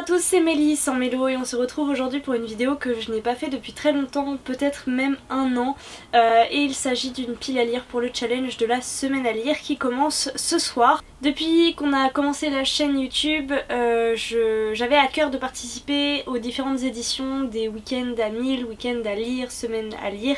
tous, c'est Mélie sans Mélo et on se retrouve aujourd'hui pour une vidéo que je n'ai pas fait depuis très longtemps, peut-être même un an. Et il s'agit d'une pile à lire pour le challenge de la semaine à lire qui commence ce soir. Depuis qu'on a commencé la chaîne YouTube, j'avais à cœur de participer aux différentes éditions des week-ends à 1000, week-ends à lire, semaines à lire.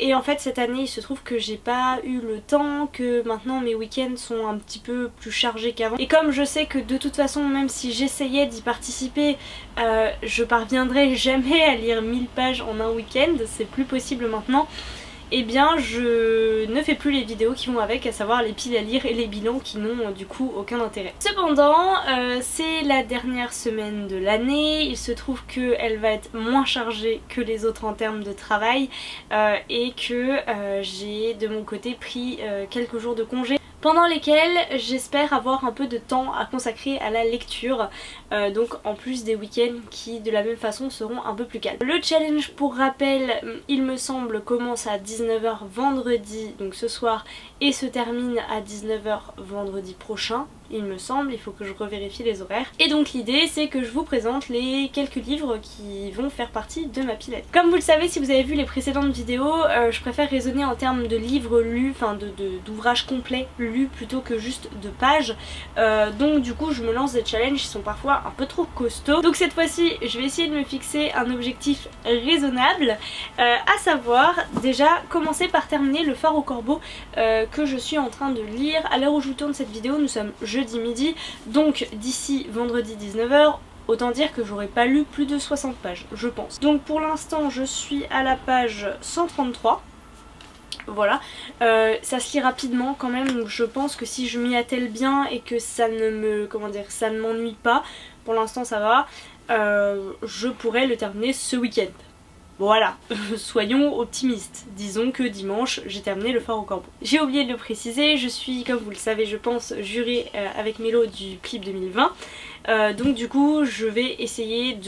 Et en fait cette année il se trouve que j'ai pas eu le temps, que maintenant mes week-ends sont un petit peu plus chargés qu'avant. Et comme je sais que de toute façon même si j'essayais d'y participer, je parviendrai jamais à lire 1000 pages en un week-end, c'est plus possible maintenant. Et bien je ne fais plus les vidéos qui vont avec, à savoir les piles à lire et les bilans qui n'ont du coup aucun intérêt. Cependant c'est la dernière semaine de l'année, il se trouve qu'elle va être moins chargée que les autres en termes de travail et que j'ai de mon côté pris quelques jours de congé pendant lesquels j'espère avoir un peu de temps à consacrer à la lecture, donc en plus des week-ends qui de la même façon seront un peu plus calmes. Le challenge, pour rappel, il me semble commence à 19 h vendredi, donc ce soir, et se termine à 19 h vendredi prochain. Il me semble, il faut que je revérifie les horaires. Et donc l'idée c'est que je vous présente les quelques livres qui vont faire partie de ma pile à lire. Comme vous le savez si vous avez vu les précédentes vidéos, je préfère raisonner en termes de livres lus, enfin d'ouvrages complets lus plutôt que juste de pages. Donc du coup je me lance des challenges qui sont parfois un peu trop costauds. Donc cette fois-ci je vais essayer de me fixer un objectif raisonnable, à savoir déjà commencer par terminer Le Phare au Corbeau que je suis en train de lire. À l'heure où je vous tourne cette vidéo nous sommes jeudi midi, donc d'ici vendredi 19 h, autant dire que j'aurais pas lu plus de 60 pages, je pense. Donc pour l'instant je suis à la page 133. Voilà, ça se lit rapidement quand même, donc je pense que si je m'y attelle bien et que ça ne me, comment dire, ça ne m'ennuie pas, pour l'instant ça va, je pourrais le terminer ce week-end. Voilà, soyons optimistes. Disons que dimanche, j'ai terminé Le Phare au Corbeau. J'ai oublié de le préciser, je suis, comme vous le savez je pense, jurée avec Mélo du Clip 2020. Donc du coup, je vais essayer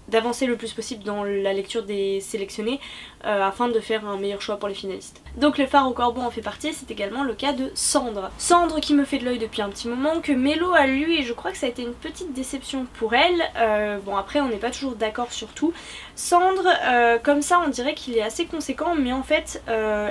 d'avancer le plus possible dans la lecture des sélectionnés afin de faire un meilleur choix pour les finalistes. Donc Le Phare au Corbeau en fait partie, c'est également le cas de Cendre. Cendre qui me fait de l'œil depuis un petit moment, que Mélo a lu et je crois que ça a été une petite déception pour elle. Bon après on n'est pas toujours d'accord sur tout. Cendre, comme ça on dirait qu'il est assez conséquent, mais en fait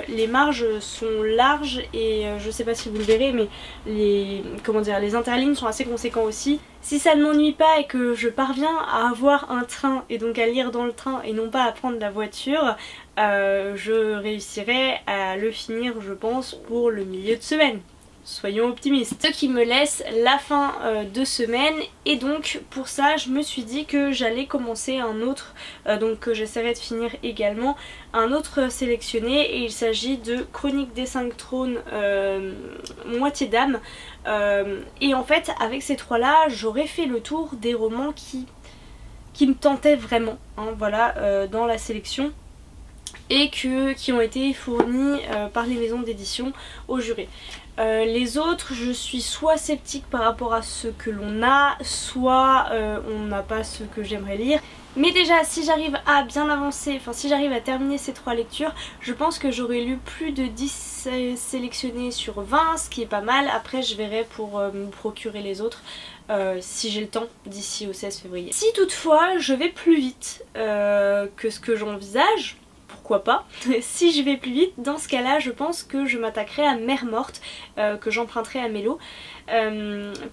les marges sont larges et je sais pas si vous le verrez mais les interlignes sont assez conséquents aussi. Si ça ne m'ennuie pas et que je parviens à avoir un train et donc à lire dans le train et non pas à prendre la voiture, je réussirai à le finir je pense pour le milieu de semaine. Soyons optimistes. Ce qui me laisse la fin de semaine et donc pour ça je me suis dit que j'allais commencer un autre, donc que j'essaierai de finir également, un autre sélectionné, et il s'agit de Chronique des 5 trônes moitié d'âme. Et en fait avec ces trois là j'aurais fait le tour des romans qui me tentaient vraiment, hein, voilà, dans la sélection et qui ont été fournis par les maisons d'édition aux jurés. Les autres je suis soit sceptique par rapport à ce que l'on a, soit on n'a pas ce que j'aimerais lire. Mais déjà si j'arrive à bien avancer, enfin si j'arrive à terminer ces trois lectures, je pense que j'aurai lu plus de 10 sélectionnés sur 20, ce qui est pas mal. Après je verrai pour me procurer les autres si j'ai le temps d'ici au 16 février. Si toutefois je vais plus vite que ce que j'envisage, pourquoi pas. Si je vais plus vite, dans ce cas là je pense que je m'attaquerai à Mère Morte, que j'emprunterai à Mélo,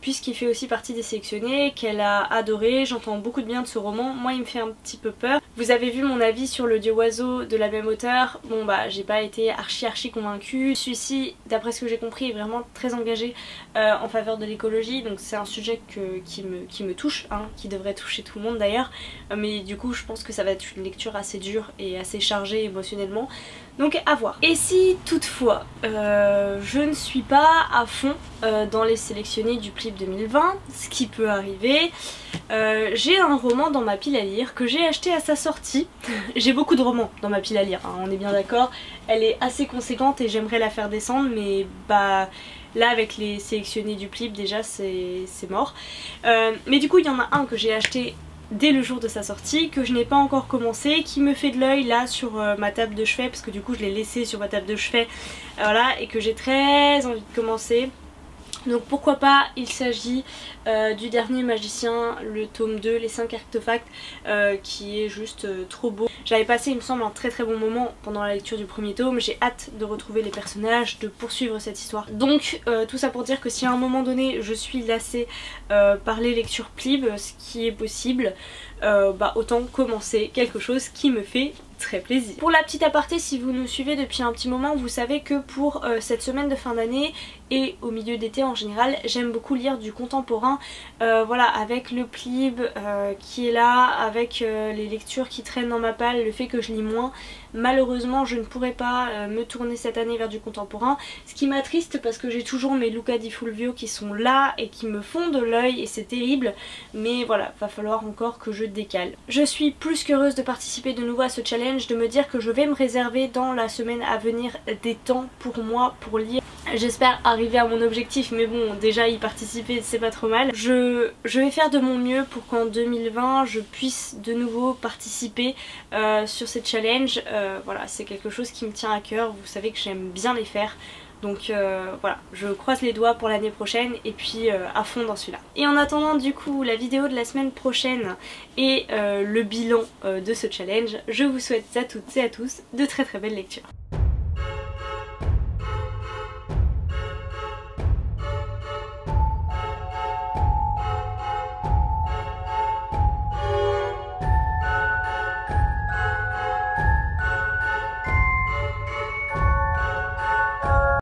puisqu'il fait aussi partie des sélectionnés, qu'elle a adoré. J'entends beaucoup de bien de ce roman, moi il me fait un petit peu peur. Vous avez vu mon avis sur Le Dieu Oiseau de la même auteure, bon bah j'ai pas été archi convaincue. Celui-ci, d'après ce que j'ai compris, est vraiment très engagé en faveur de l'écologie, donc c'est un sujet qui me touche, hein, qui devrait toucher tout le monde d'ailleurs, mais du coup je pense que ça va être une lecture assez dure et assez chargée émotionnellement, donc à voir. Et si toutefois je ne suis pas à fond dans les sélectionnés du Clip 2020, ce qui peut arriver, j'ai un roman dans ma pile à lire que j'ai acheté à sa sortie. J'ai beaucoup de romans dans ma pile à lire, hein, on est bien d'accord, elle est assez conséquente et j'aimerais la faire descendre, mais bah là avec les sélectionnés du Clip déjà c'est mort. Mais du coup il y en a un que j'ai acheté dès le jour de sa sortie, que je n'ai pas encore commencé, qui me fait de l'œil là sur ma table de chevet, parce que du coup je l'ai laissé sur ma table de chevet, voilà, et que j'ai très envie de commencer. Donc pourquoi pas, il s'agit du dernier magicien, le tome 2, les 5 artefacts, qui est juste trop beau. J'avais passé il me semble un très très bon moment pendant la lecture du premier tome, j'ai hâte de retrouver les personnages, de poursuivre cette histoire. Donc tout ça pour dire que si à un moment donné je suis lassée par les lectures plib, ce qui est possible, bah autant commencer quelque chose qui me fait très plaisir. Pour la petite aparté, si vous nous suivez depuis un petit moment, vous savez que pour cette semaine de fin d'année et au milieu d'été en général, j'aime beaucoup lire du contemporain, voilà, avec le plib qui est là, avec les lectures qui traînent dans ma palle, le fait que je lis moins. Malheureusement je ne pourrai pas me tourner cette année vers du contemporain, ce qui m'attriste parce que j'ai toujours mes Luca Di Fulvio qui sont là et qui me font de l'œil et c'est terrible, mais voilà, va falloir encore que je décale. Je suis plus qu'heureuse de participer de nouveau à ce challenge, de me dire que je vais me réserver dans la semaine à venir des temps pour moi pour lire. J'espère arriver à mon objectif, mais bon, déjà y participer c'est pas trop mal. Je vais faire de mon mieux pour qu'en 2020 je puisse de nouveau participer sur ces challenges. Voilà, c'est quelque chose qui me tient à cœur, vous savez que j'aime bien les faire. Donc voilà, je croise les doigts pour l'année prochaine et puis à fond dans celui-là. Et en attendant du coup la vidéo de la semaine prochaine et le bilan de ce challenge, je vous souhaite à toutes et à tous de très très belles lectures.